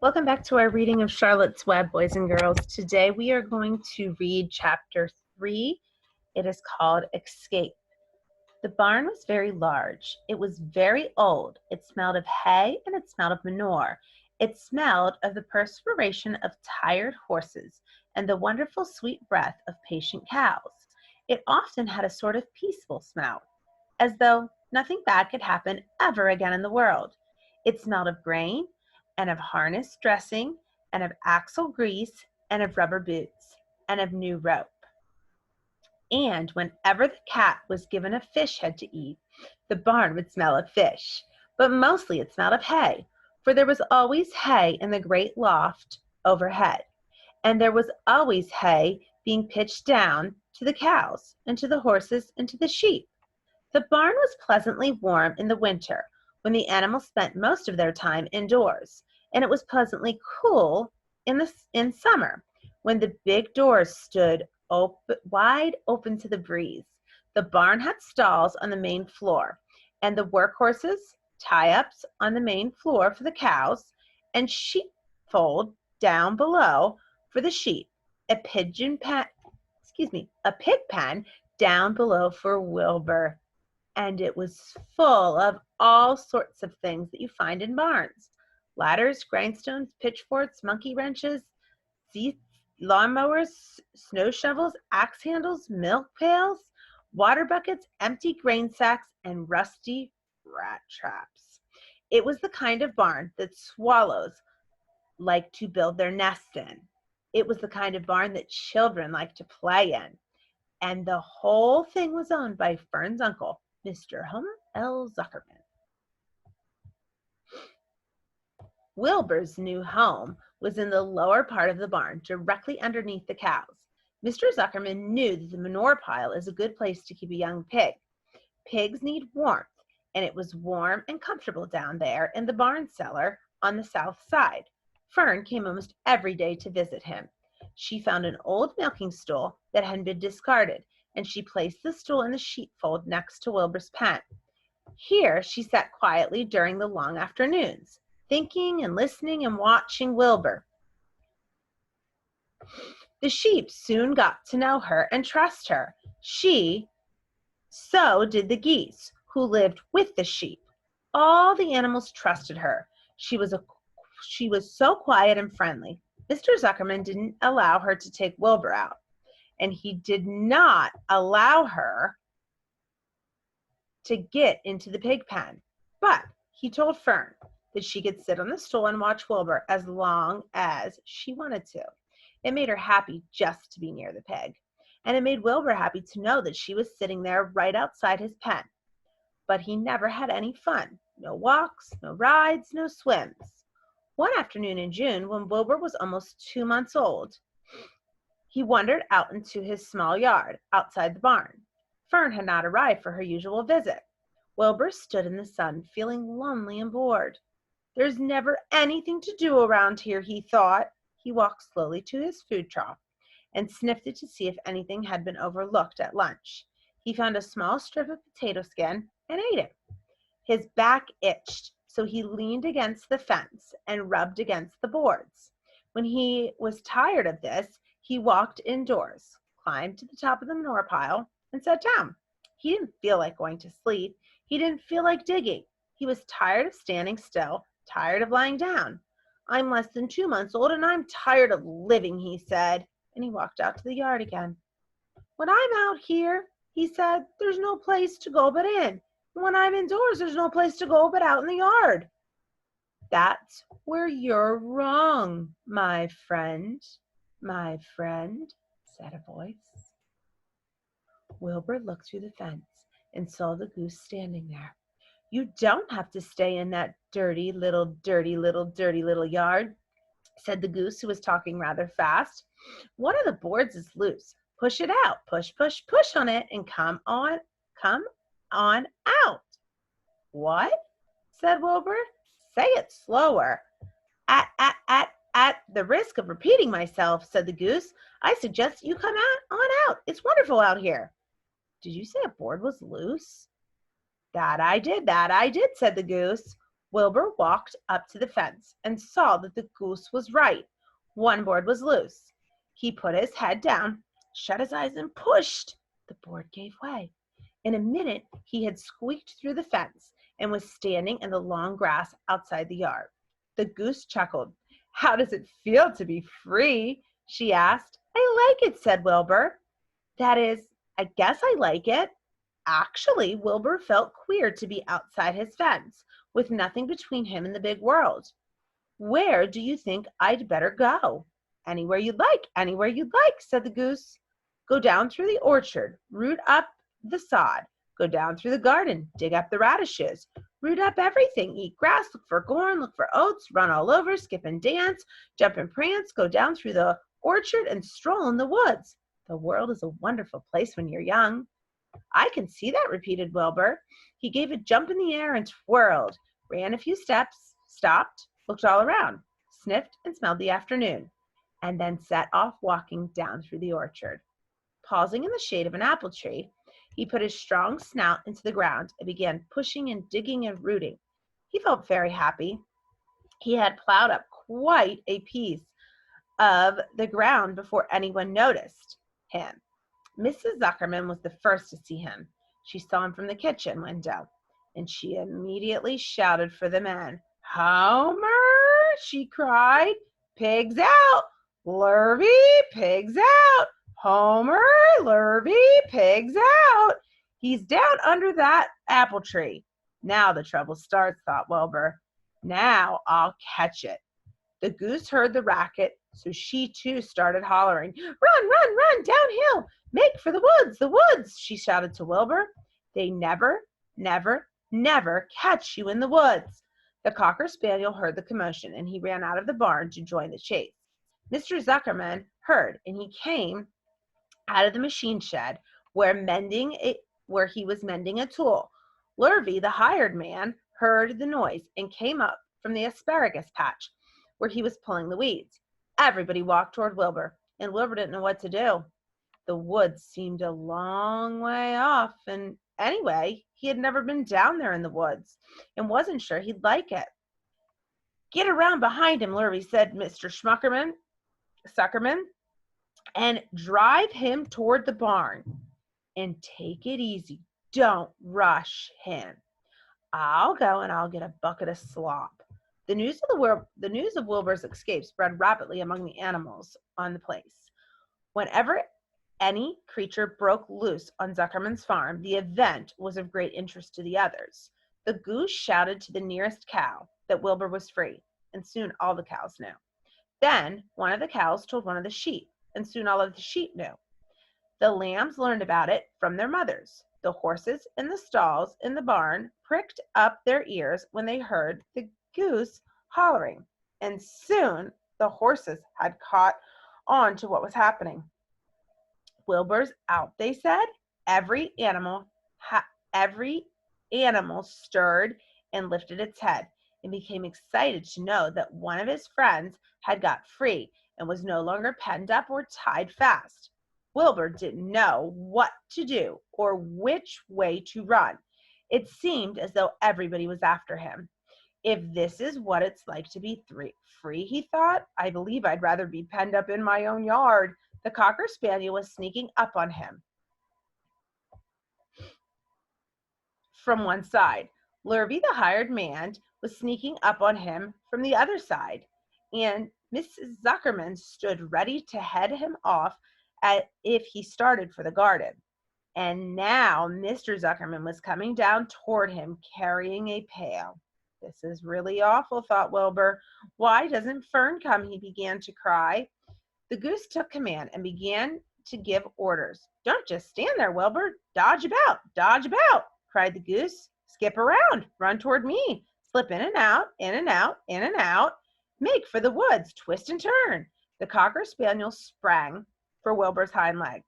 Welcome back to our reading of Charlotte's Web, boys and girls. Today we are going to read chapter 3. It is called Escape. The barn was very large. It was very old. It smelled of hay and it smelled of manure. It smelled of the perspiration of tired horses and the wonderful sweet breath of patient cows. It often had a sort of peaceful smell, as though nothing bad could happen ever again in the world. It smelled of grain and of harness dressing and of axle grease and of rubber boots and of new rope. And whenever the cat was given a fish head to eat, the barn would smell of fish, but mostly it smelled of hay, for there was always hay in the great loft overhead, and there was always hay being pitched down to the cows and to the horses and to the sheep. The barn was pleasantly warm in the winter, when the animals spent most of their time indoors, and it was pleasantly cool in summer, when the big doors stood wide open to the breeze. The barn had stalls on the main floor, and the workhorses, tie-ups on the main floor for the cows, and sheepfold down below for the sheep, a pig pen down below for Wilbur. And it was full of all sorts of things that you find in barns: ladders, grindstones, pitchforks, monkey wrenches, seats, lawnmowers, snow shovels, axe handles, milk pails, water buckets, empty grain sacks, and rusty rat traps. It was the kind of barn that swallows like to build their nests in. It was the kind of barn that children like to play in. And the whole thing was owned by Fern's uncle, Mr. Homer L. Zuckerman. Wilbur's new home was in the lower part of the barn, directly underneath the cows. Mr. Zuckerman knew that the manure pile is a good place to keep a young pig. Pigs need warmth, and it was warm and comfortable down there in the barn cellar on the south side. Fern came almost every day to visit him. She found an old milking stool that had been discarded, and she placed the stool in the sheepfold next to Wilbur's pen. Here she sat quietly during the long afternoons, thinking and listening and watching Wilbur. The sheep soon got to know her and trust her. So did the geese, who lived with the sheep. All the animals trusted her. She was so quiet and friendly. Mr. Zuckerman didn't allow her to take Wilbur out, and he did not allow her to get into the pig pen. But he told Fern that she could sit on the stool and watch Wilbur as long as she wanted to. It made her happy just to be near the pig, and it made Wilbur happy to know that she was sitting there right outside his pen. But he never had any fun. No walks, no rides, no swims. One afternoon in June, when Wilbur was almost 2 months old, he wandered out into his small yard outside the barn. Fern had not arrived for her usual visit. Wilbur stood in the sun, feeling lonely and bored. There's never anything to do around here, he thought. He walked slowly to his food trough and sniffed it to see if anything had been overlooked at lunch. He found a small strip of potato skin and ate it. His back itched, so he leaned against the fence and rubbed against the boards. When he was tired of this, he walked indoors, climbed to the top of the manure pile, and sat down. He didn't feel like going to sleep. He didn't feel like digging. He was tired of standing still, tired of lying down. I'm less than 2 months old, and I'm tired of living, he said, and he walked out to the yard again. When I'm out here, he said, there's no place to go but in. When I'm indoors, there's no place to go but out in the yard. That's where you're wrong, my friend, said a voice. Wilbur looked through the fence and saw the goose standing there. You don't have to stay in that dirty little yard, said the goose, who was talking rather fast. One of the boards is loose. Push it out. Push, push, push on it, and come on out. What? Said Wilbur. Say it slower. At the risk of repeating myself, said the goose, I suggest you come on out. It's wonderful out here. Did you say a board was loose? That I did, said the goose. Wilbur walked up to the fence and saw that the goose was right. One board was loose. He put his head down, shut his eyes, and pushed. The board gave way. In a minute, he had squeaked through the fence and was standing in the long grass outside the yard. The goose chuckled. "How does it feel to be free?" she asked. "I like it," said Wilbur. "That is, I guess I like it." Actually, Wilbur felt queer to be outside his fence, with nothing between him and the big world. "Where do you think I'd better go?" "Anywhere you'd like, anywhere you'd like," said the goose. "Go down through the orchard, root up the sod. Go down through the garden, dig up the radishes. Root up everything, eat grass, look for corn, look for oats, run all over, skip and dance, jump and prance, go down through the orchard and stroll in the woods. The world is a wonderful place when you're young." "I can see that," repeated Wilbur. He gave a jump in the air and twirled, ran a few steps, stopped, looked all around, sniffed and smelled the afternoon, and then set off walking down through the orchard. Pausing in the shade of an apple tree, he put his strong snout into the ground and began pushing and digging and rooting. He felt very happy. He had plowed up quite a piece of the ground before anyone noticed him. Mrs. Zuckerman was the first to see him. She saw him from the kitchen window, and she immediately shouted for the men. "Homer!" she cried. "Pigs out! Lurvy, pigs out! Homer, Lurvy, pigs out! He's down under that apple tree." "Now the trouble starts," thought Wilbur. "Now I'll catch it." The goose heard the racket, so she too started hollering. "Run, run, run, downhill! Make for the woods, the woods!" she shouted to Wilbur. "They never, never, never catch you in the woods." The Cocker Spaniel heard the commotion, and he ran out of the barn to join the chase. Mr. Zuckerman heard, and he came out of the machine shed where he was mending a tool. Lurvy, the hired man, heard the noise and came up from the asparagus patch where he was pulling the weeds. Everybody walked toward Wilbur, and Wilbur didn't know what to do. The woods seemed a long way off, and anyway, he had never been down there in the woods and wasn't sure he'd like it. "Get around behind him," Lurvy said, Mr. Suckerman, "and drive him toward the barn. And take it easy. Don't rush him. I'll go and I'll get a bucket of slop." The news of Wilbur's escape spread rapidly among the animals on the place. Whenever any creature broke loose on Zuckerman's farm, the event was of great interest to the others. The goose shouted to the nearest cow that Wilbur was free, and soon all the cows knew. Then one of the cows told one of the sheep, and soon all of the sheep knew. The lambs learned about it from their mothers. The horses in the stalls in the barn pricked up their ears when they heard the goose hollering, and soon the horses had caught on to what was happening. "Wilbur's out," they said. Every animal stirred and lifted its head and became excited to know that one of his friends had got free and was no longer penned up or tied fast. Wilbur didn't know what to do or which way to run. It seemed as though everybody was after him. "If this is what it's like to be free," he thought, "I believe I'd rather be penned up in my own yard." The Cocker Spaniel was sneaking up on him from one side. Lurvy, the hired man, was sneaking up on him from the other side, and Mrs. Zuckerman stood ready to head him off if he started for the garden. And now Mr. Zuckerman was coming down toward him carrying a pail. "This is really awful," thought Wilbur. "Why doesn't Fern come?" he began to cry. The goose took command and began to give orders. "Don't just stand there, Wilbur. Dodge about," cried the goose. "Skip around, run toward me, slip in and out, in and out, in and out. Make for the woods, twist and turn." The Cocker Spaniel sprang for Wilbur's hind leg.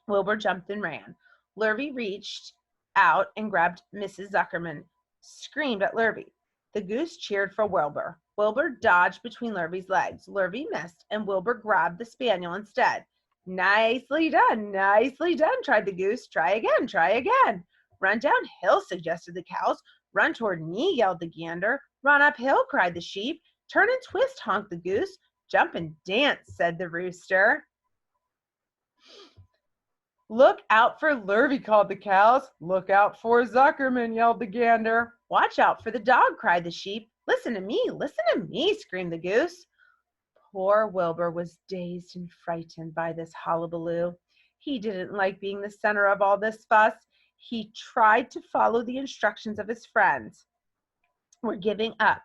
Wilbur jumped and ran. Lurvy reached out and grabbed Mrs. Zuckerman, screamed at Lurvy. The goose cheered for Wilbur. Wilbur dodged between Lurvy's legs. Lurvy missed, and Wilbur grabbed the spaniel instead. Nicely done, cried the goose. Try again, try again. "Run downhill," suggested the cows. Run toward me, yelled the gander. Run uphill, cried the sheep. Turn and twist, honked the goose. Jump and dance, said the rooster. Look out for Lurvy, called the cows. Look out for Zuckerman, yelled the gander. Watch out for the dog, cried the sheep. Listen to me, screamed the goose. Poor Wilbur was dazed and frightened by this hullabaloo. He didn't like being the center of all this fuss. He tried to follow the instructions of his friends. Were giving up,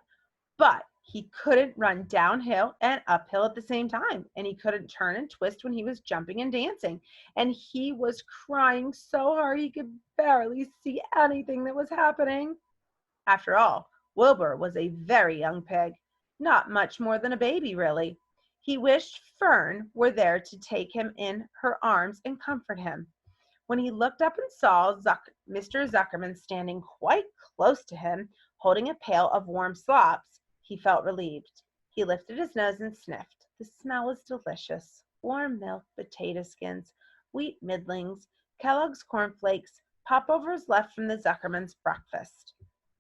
but he couldn't run downhill and uphill at the same time, and he couldn't turn and twist when he was jumping and dancing, and he was crying so hard he could barely see anything that was happening. After all, Wilbur was a very young pig, not much more than a baby, really. He wished Fern were there to take him in her arms and comfort him. When he looked up and saw Mr. Zuckerman standing quite close to him, holding a pail of warm slops, he felt relieved. He lifted his nose and sniffed. The smell was delicious. Warm milk, potato skins, wheat middlings, Kellogg's cornflakes, popovers left from the Zuckerman's breakfast.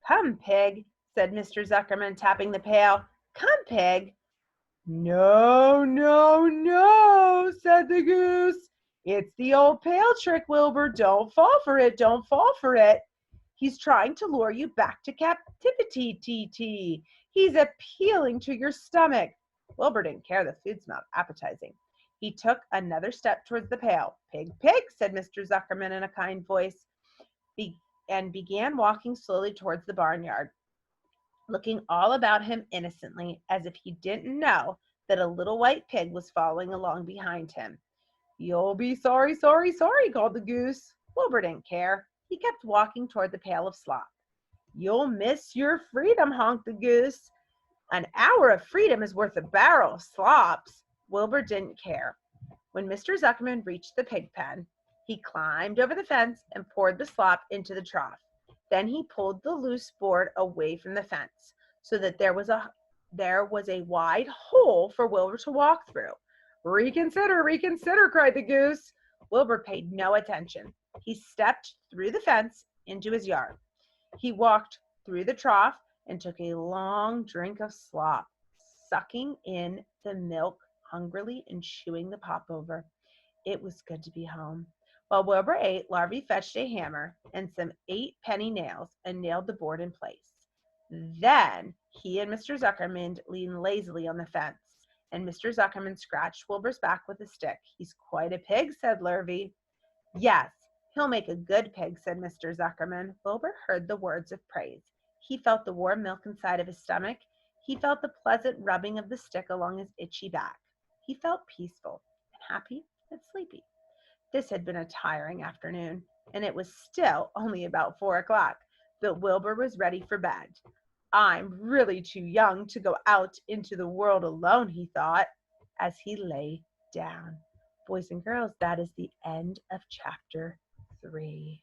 Come, pig, said Mr. Zuckerman, tapping the pail. Come, pig. No, no, no, said the goose. It's the old pail trick, Wilbur. Don't fall for it. Don't fall for it. He's trying to lure you back to captivity, T.T. He's appealing to your stomach. Wilbur didn't care. The food smelled appetizing. He took another step towards the pail. Pig, pig, said Mr. Zuckerman in a kind voice, and began walking slowly towards the barnyard, looking all about him innocently, as if he didn't know that a little white pig was following along behind him. You'll be sorry, sorry, sorry, called the goose. Wilbur didn't care. He kept walking toward the pail of slop. You'll miss your freedom, honked the goose. An hour of freedom is worth a barrel of slops. Wilbur didn't care. When Mr. Zuckerman reached the pig pen, he climbed over the fence and poured the slop into the trough. Then he pulled the loose board away from the fence so that there was a wide hole for Wilbur to walk through. Reconsider, reconsider, cried the goose. Wilbur paid no attention. He stepped through the fence into his yard. He walked through the trough and took a long drink of slop, sucking in the milk hungrily and chewing the popover. It was good to be home. While Wilbur ate, Larvy fetched a hammer and some 8-penny nails and nailed the board in place. Then he and Mr. Zuckerman leaned lazily on the fence, and Mr. Zuckerman scratched Wilbur's back with a stick. He's quite a pig, said Lurvy. Yes, he'll make a good pig, said Mr. Zuckerman. Wilbur heard the words of praise. He felt the warm milk inside of his stomach. He felt the pleasant rubbing of the stick along his itchy back. He felt peaceful and happy and sleepy. This had been a tiring afternoon, and it was still only about 4 o'clock, but Wilbur was ready for bed. I'm really too young to go out into the world alone, he thought, as he lay down. Boys and girls, that is the end of chapter 3.